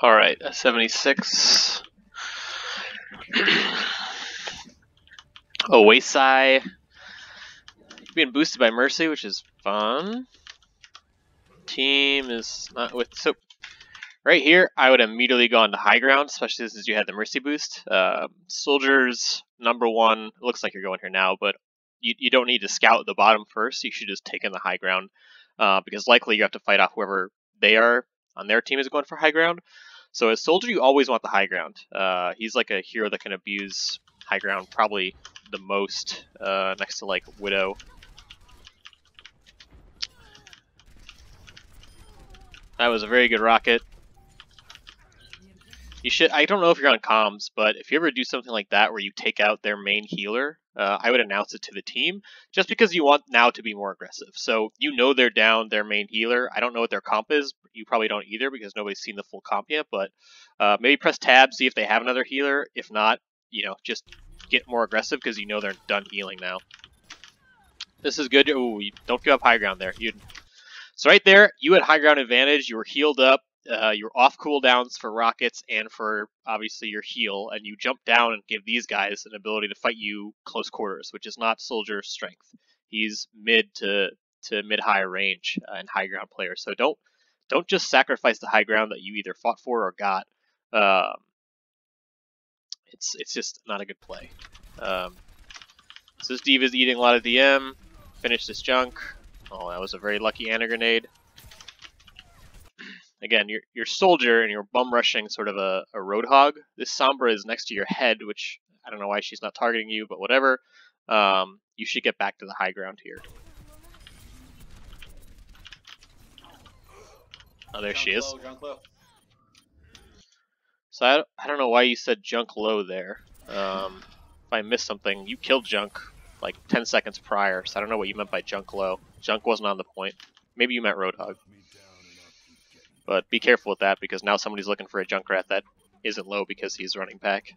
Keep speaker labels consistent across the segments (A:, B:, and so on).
A: Alright, s76. Oasis. Being boosted by Mercy, which is fun. Team is not with. So, right here, I would immediately go on to high ground, especially since you had the Mercy boost. Soldiers, #1. It looks like you're going here now, but you don't need to scout the bottom first. You should just take in the high ground. Because likely you have to fight off whoever they are on their team is going for high ground. So as soldier, you always want the high ground. He's like a hero that can abuse high ground probably the most, next to like Widow. That was a very good rocket. You should. I don't know if you're on comms, but if you ever do something like that where you take out their main healer, I would announce it to the team, just because you want now to be more aggressive. So you know they're down their main healer. I don't know what their comp is. You probably don't either because nobody's seen the full comp yet. But maybe press tab, see if they have another healer. If not, just get more aggressive because you know they're done healing now. This is good. Ooh, don't give up high ground there. So right there, you had high ground advantage. You were healed up. You were off cooldowns for rockets and for obviously your heal, and you jump down and give these guys an ability to fight you close quarters, which is not soldier strength. He's mid to mid high range and high ground player. So don't just sacrifice the high ground that you either fought for or got. It's just not a good play. So this D.Va's eating a lot of DM. Finish this junk. Oh, that was a very lucky anti-grenade. Again, you're soldier and you're bum rushing sort of a roadhog. This Sombra is next to your head, which I don't know why she's not targeting you, but whatever. You should get back to the high ground here. Oh, there she is.
B: Junk low.
A: So I don't know why you said junk low there. If I missed something, you killed junk like 10 seconds prior, so I don't know what you meant by junk low. Junk wasn't on the point. Maybe you meant roadhog. But be careful with that, because now somebody's looking for a Junkrat that isn't low because he's running back.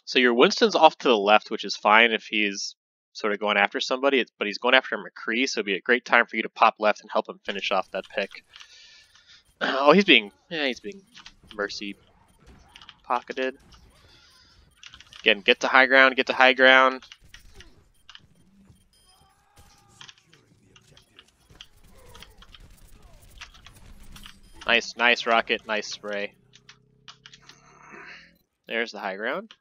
A: So your Winston's off to the left, which is fine if he's sort of going after somebody, but he's going after McCree, so it'd be a great time for you to pop left and help him finish off that pick. Oh, he's being Mercy pocketed. Again, get to high ground, get to high ground. Nice rocket, nice spray. There's the high ground.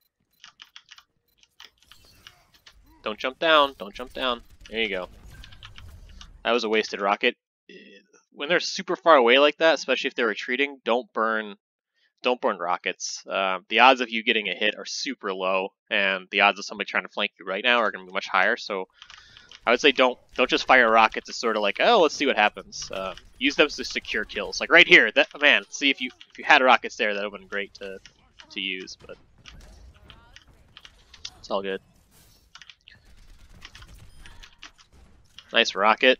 A: Don't jump down, don't jump down. There you go. That was a wasted rocket. When they're super far away like that, especially if they're retreating, don't burn rockets. The odds of you getting a hit are super low, and the odds of somebody trying to flank you right now are going to be much higher. So I would say don't just fire rockets. It's sort of like, oh, let's see what happens. Use them to secure kills. Like right here, man. See if you had rockets there, that would have been great to use, but it's all good. Nice rocket.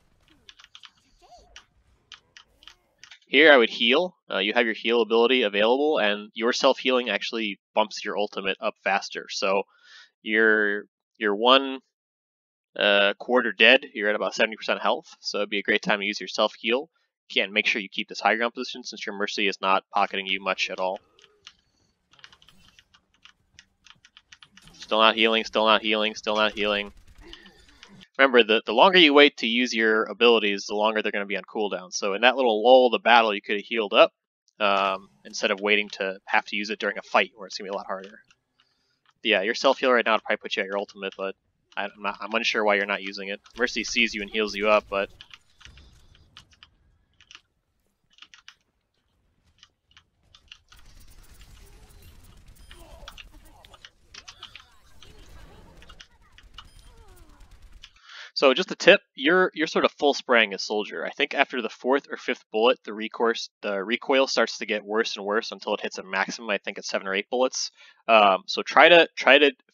A: Here I would heal. You have your heal ability available, and your self-healing actually bumps your ultimate up faster. So you're 1 quarter dead. You're at about 70% health, so it'd be a great time to use your self-heal. Again, make sure you keep this high ground position since your Mercy is not pocketing you much at all. Still not healing, still not healing, still not healing. Remember, the longer you wait to use your abilities, the longer they're going to be on cooldown. So in that little lull of the battle, you could have healed up instead of waiting to have to use it during a fight where it's going to be a lot harder. Yeah, your self-heal right now would probably put you at your ultimate, but I'm unsure why you're not using it. Mercy sees you and heals you up, but... So just a tip, you're sort of full spraying as soldier. I think after the 4th or 5th bullet, the recoil starts to get worse and worse until it hits a maximum. I think it's 7 or 8 bullets. So try to,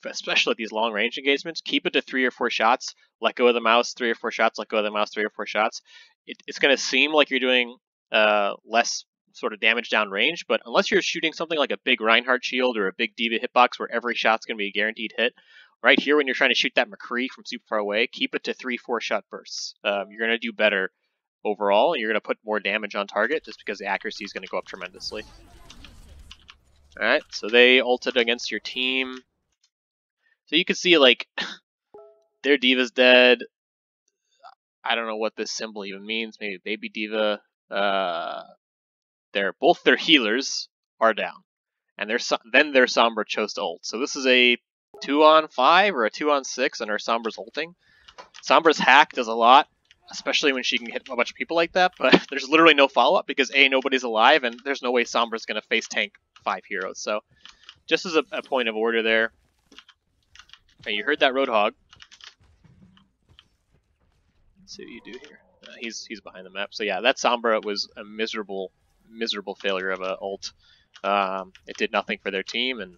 A: especially at these long range engagements, keep it to 3 or 4 shots. Let go of the mouse, 3 or 4 shots. Let go of the mouse, 3 or 4 shots. It's going to seem like you're doing less sort of damage down range, but unless you're shooting something like a big Reinhardt shield or a big D.Va hitbox where every shot's going to be a guaranteed hit. Right here, when you're trying to shoot that McCree from super far away, keep it to 3-4 shot bursts. You're going to do better overall, and you're going to put more damage on target just because the accuracy is going to go up tremendously. Alright, so they ulted against your team. So you can see, like, their Diva's dead. I don't know what this symbol even means. Maybe Baby Diva. Both their healers are down. And then their Sombra chose to ult. So this is a 2-on-5 or a 2-on-6, and our Sombra's ulting. Sombra's hack does a lot, especially when she can hit a bunch of people like that, but there's literally no follow-up because A, nobody's alive, and there's no way Sombra's going to face tank 5 heroes. So just as a point of order there. Okay, you heard that Roadhog. Let's see what you do here. He's behind the map. So yeah, that Sombra was a miserable failure of a ult. It did nothing for their team, and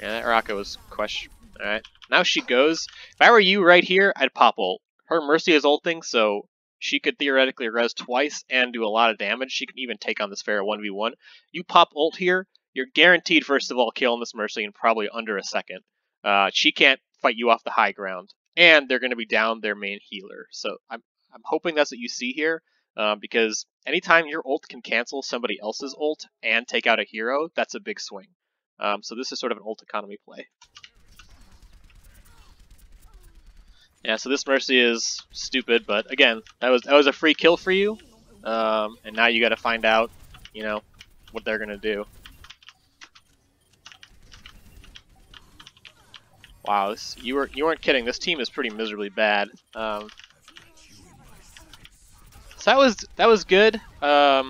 A: yeah, that Rocket was question. Alright, now she goes. If I were you right here, I'd pop ult. Her Mercy is ulting, so she could theoretically res twice and do a lot of damage. She can even take on this Pharah 1v1. You pop ult here, you're guaranteed, first of all, killing this Mercy in probably under a second. She can't fight you off the high ground, and they're going to be down their main healer. So I'm hoping that's what you see here, because anytime your ult can cancel somebody else's ult and take out a hero, that's a big swing. So this is sort of an ult economy play. Yeah, so this Mercy is stupid, but again, that was a free kill for you, and now you got to find out, you know, what they're gonna do. Wow, you weren't kidding. This team is pretty miserably bad. So that was good. I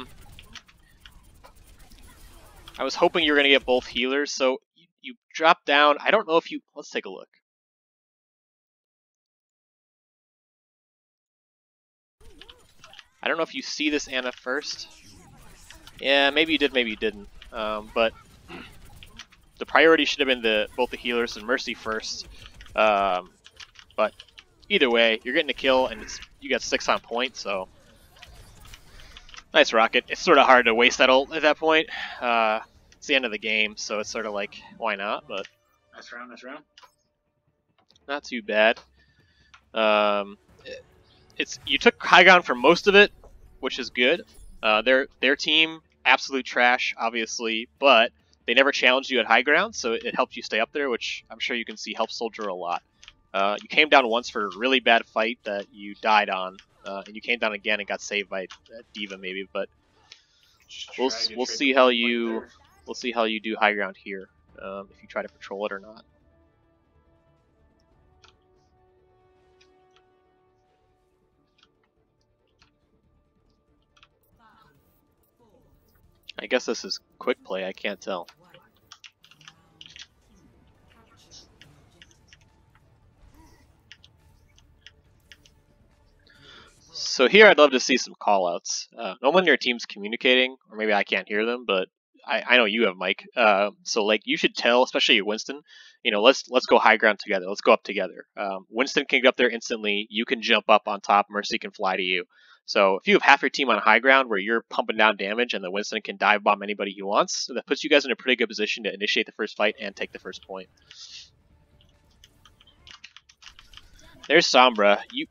A: was hoping you were gonna get both healers. So you drop down. I don't know if you. Let's take a look. I don't know if you see this Anna first. Yeah, maybe you did, maybe you didn't. But the priority should have been both the healers and Mercy first. But either way, you're getting a kill, and you got 6 on point, so nice Rocket. It's sort of hard to waste that ult at that point. It's the end of the game, so it's sort of like, why not? But
B: nice round.
A: not too bad. You took high ground for most of it, which is good. Their team, absolute trash, obviously, but they never challenged you at high ground, so it helped you stay up there, which I'm sure you can see helps Soldier a lot. You came down once for a really bad fight that you died on, and you came down again and got saved by Diva maybe, but we'll see how you do high ground here, if you try to patrol it or not. I guess this is quick play, I can't tell. So here I'd love to see some callouts. No one in your team's communicating, or maybe I can't hear them, but I know you have Mike. So like you should tell, especially Winston, you know, let's go high ground together. Let's go up together. Winston can get up there instantly. You can jump up on top. Mercy can fly to you. So if you have half your team on high ground where you're pumping down damage and the Winston can dive bomb anybody he wants, so that puts you guys in a pretty good position to initiate the first fight and take the first point. There's Sombra. You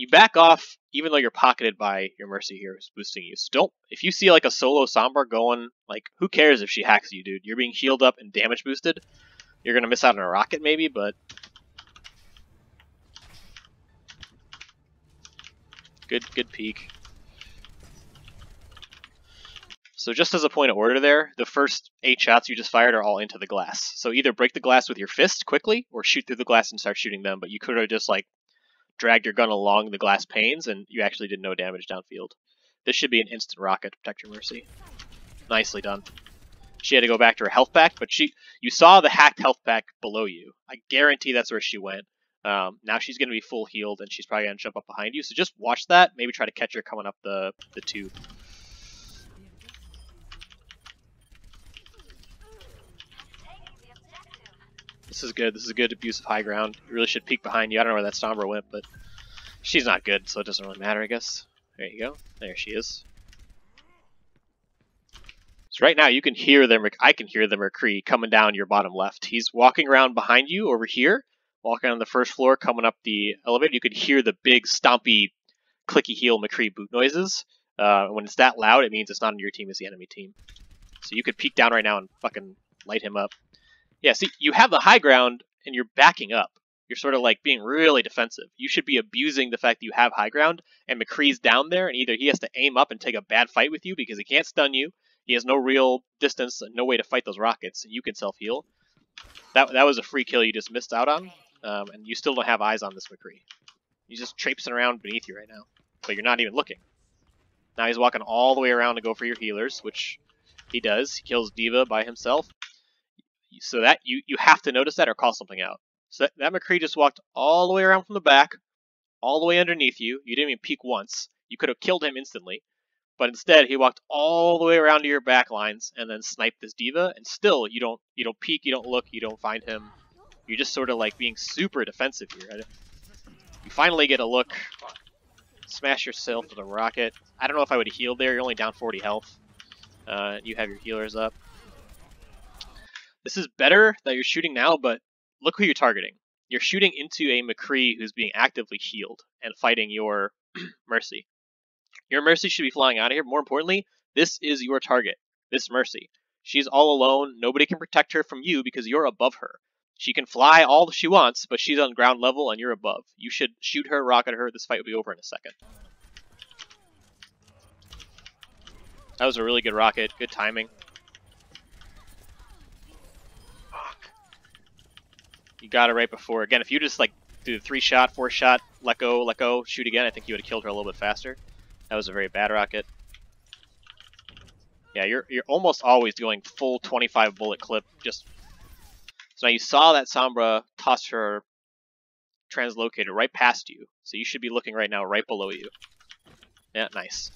A: back off even though you're pocketed by your Mercy here who's boosting you. So if you see like a solo Sombra going, like, who cares if she hacks you, dude? You're being healed up and damage boosted. You're gonna miss out on a rocket maybe, but good peek. So just as a point of order there, the first 8 shots you just fired are all into the glass. So either break the glass with your fist quickly, or shoot through the glass and start shooting them, but you could have just like dragged your gun along the glass panes and you actually did no damage downfield. This should be an instant rocket to protect your Mercy. Nicely done. She had to go back to her health pack, but you saw the hacked health pack below you. I guarantee that's where she went. Now she's going to be full healed, and she's probably going to jump up behind you. So just watch that. Maybe try to catch her coming up the tube. This is good. This is a good abuse of high ground. You really should peek behind you. I don't know where that Sombra went, but she's not good, so it doesn't really matter, I guess. There you go. There she is. So right now you can hear I can hear the McCree coming down your bottom left. He's walking around behind you over here, walking on the first floor, coming up the elevator, you could hear the big stompy, clicky heel McCree boot noises. When it's that loud, it means it's not on your team, it's the enemy team. So you could peek down right now and fucking light him up. Yeah, see, you have the high ground and you're backing up. You're sort of like being really defensive. You should be abusing the fact that you have high ground and McCree's down there, and either he has to aim up and take a bad fight with you because he can't stun you, he has no real distance, no way to fight those rockets, and you can self-heal. That was a free kill you just missed out on, and you still don't have eyes on this McCree. He's just traipsing around beneath you right now, but you're not even looking. Now he's walking all the way around to go for your healers, which he does. He kills D.Va by himself. So that you have to notice that or call something out. So that McCree just walked all the way around from the back, all the way underneath you. You didn't even peek once. You could have killed him instantly. But instead, he walked all the way around to your back lines and then sniped this D.Va, and still you don't peek, you don't look, you don't find him. You're just sort of like being super defensive here. You finally get a look. Smash yourself with a rocket. I don't know if I would have healed there. You're only down 40 health. You have your healers up. This is better that you're shooting now, but look who you're targeting. You're shooting into a McCree who's being actively healed and fighting your Mercy. Your Mercy should be flying out of here. More importantly, this is your target, this Mercy. She's all alone. Nobody can protect her from you because you're above her. She can fly all she wants, but she's on ground level and you're above. You should shoot her, rocket her. This fight will be over in a second. That was a really good rocket. Good timing. Fuck. You got it right before. Again, if you just like do the 3-shot, 4-shot, let go, shoot again, I think you would have killed her a little bit faster. That was a very bad rocket. Yeah, you're almost always going full 25 bullet clip. Just so now you saw that Sombra toss her translocator right past you, so you should be looking right now right below you. Yeah, nice.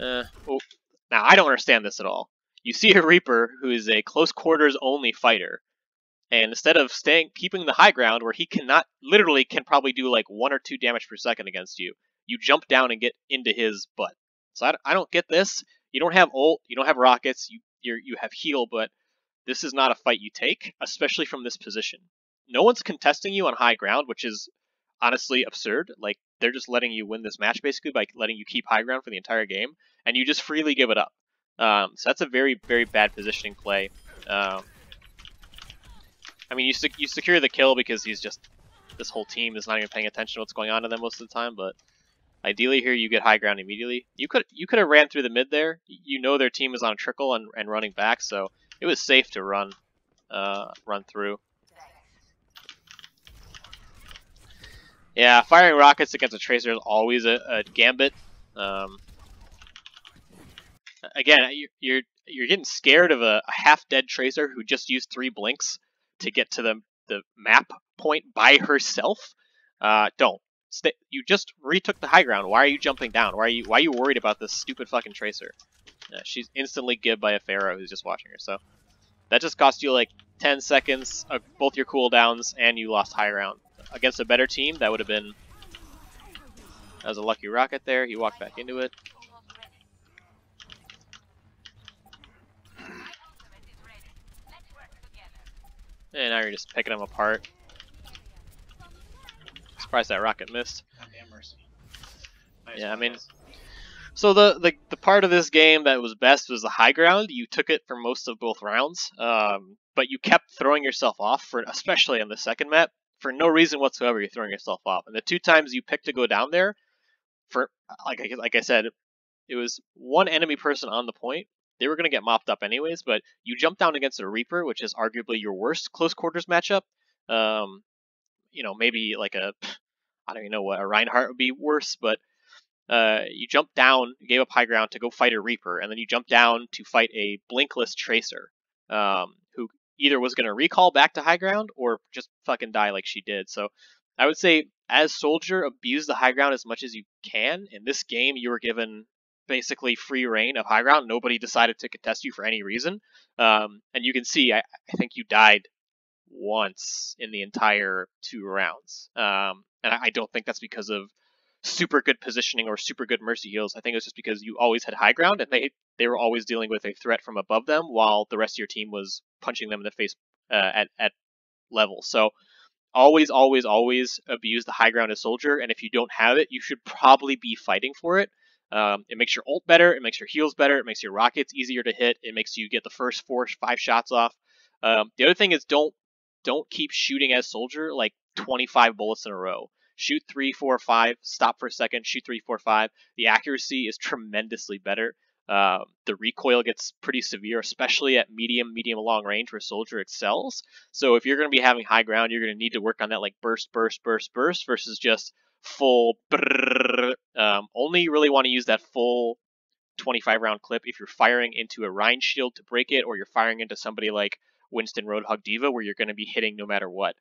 A: Oh. Now I don't understand this at all. You see a Reaper who is a close quarters only fighter, and instead of keeping the high ground where he literally can probably do like 1 or 2 damage per second against you, you jump down and get into his butt. So I don't get this. You don't have ult, you don't have rockets, you have heal, but this is not a fight you take, especially from this position. No one's contesting you on high ground, which is honestly absurd. Like, they're just letting you win this match basically by letting you keep high ground for the entire game, and you just freely give it up. So that's a very, very bad positioning play. I mean, you secure the kill because this whole team is not even paying attention to what's going on to them most of the time, but ideally here you get high ground immediately. You could have ran through the mid there. You know their team is on a trickle and running back, so it was safe to run through. Yeah, firing rockets against a tracer is always a gambit. Again, you're getting scared of a half-dead tracer who just used 3 blinks to get to the map point by herself. Don't. You just retook the high ground. Why are you jumping down? Why are you worried about this stupid fucking tracer? She's instantly gibbed by a Pharaoh who's just watching her. So that just cost you like 10 seconds of both your cooldowns, and you lost high ground. Against a better team, that would have been... That was a lucky rocket there. He walked back into it. And now you're just picking them apart. Surprised that rocket missed. Yeah, I mean... So the part of this game that was best was the high ground. You took it for most of both rounds, but you kept throwing yourself off, especially on the second map. For no reason whatsoever, you're throwing yourself off. And the 2 times you picked to go down there, for like I said, it was 1 enemy person on the point. They were going to get mopped up anyways, but you jumped down against a Reaper, which is arguably your worst close quarters matchup. You know, maybe like I don't even know what, a Reinhardt would be worse, but you jumped down, you gave up high ground to go fight a Reaper, and then you jumped down to fight a blinkless Tracer, who either was going to recall back to high ground or just fucking die like she did. So I would say, as Soldier, abuse the high ground as much as you can. In this game, you were given basically free reign of high ground. Nobody decided to contest you for any reason. And you can see, I think you died once in the entire 2 rounds. And I don't think that's because of super good positioning or super good mercy heals. I think it was just because you always had high ground and they were always dealing with a threat from above them while the rest of your team was punching them in the face at level. So always, always, always abuse the high ground as soldier, and if you don't have it, you should probably be fighting for it. It makes your ult better, it makes your heals better, it makes your rockets easier to hit, it makes you get the first 4-5 shots off. The other thing is don't keep shooting as soldier like 25 bullets in a row. Shoot 3, 4, 5, stop for a second, shoot 3, 4, 5. The accuracy is tremendously better. The recoil gets pretty severe, especially at medium, long range where soldier excels. So if you're going to be having high ground, you're going to need to work on that like burst, burst, burst, burst versus just full. Only really want to use that full 25 round clip if you're firing into a Rhine shield to break it, or you're firing into somebody like Winston Roadhog Diva where you're going to be hitting no matter what.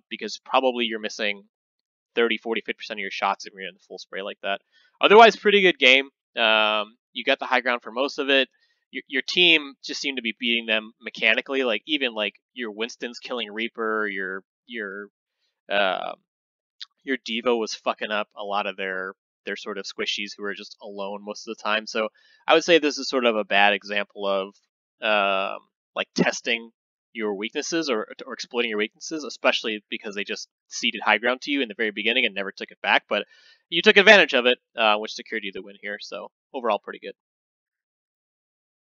A: Because probably you're missing 30, 40, 50% of your shots if you're in the full spray like that. Otherwise, pretty good game. You got the high ground for most of it. Your team just seemed to be beating them mechanically. Like even like your Winston's killing Reaper, uh, your Devo was fucking up a lot of their sort of squishies who are just alone most of the time. So I would say this is sort of a bad example of like testing your weaknesses or exploiting your weaknesses, especially because they just ceded high ground to you in the very beginning and never took it back. But you took advantage of it, which secured you the win here. So overall, pretty good.